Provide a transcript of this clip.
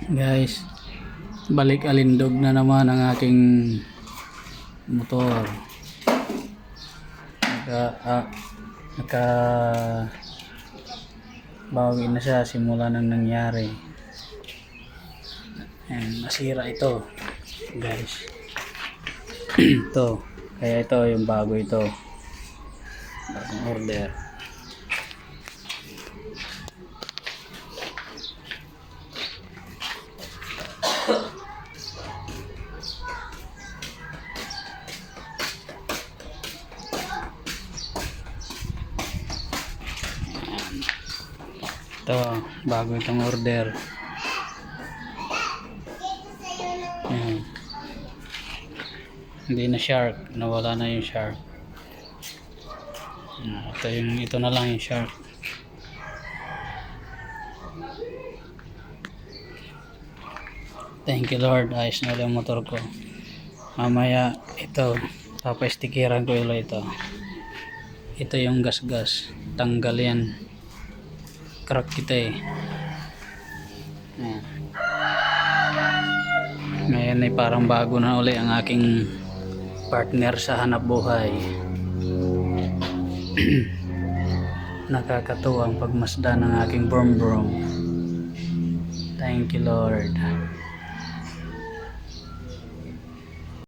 Guys, balik alindog na naman ang aking motor. Naka bawi na siya simula nang nangyari. Ayan, nasira ito guys. Ito, kaya ito yung bago ito, bagong order. Ito, bago itong order. Ayan. Hindi na shark, nawala na yung shark. Ito na lang yung shark. Thank you Lord, ayos na ulit ang motor ko. Mamaya ito, papastikiran ko ulit ito. Ito yung gas-gas, tanggal yan. Crack kita eh. Ayan. Ngayon ay parang bago na uli ang aking partner sa hanap buhay. Nakakatuwa ang pagmasdan ng aking brum brum. Thank you Lord.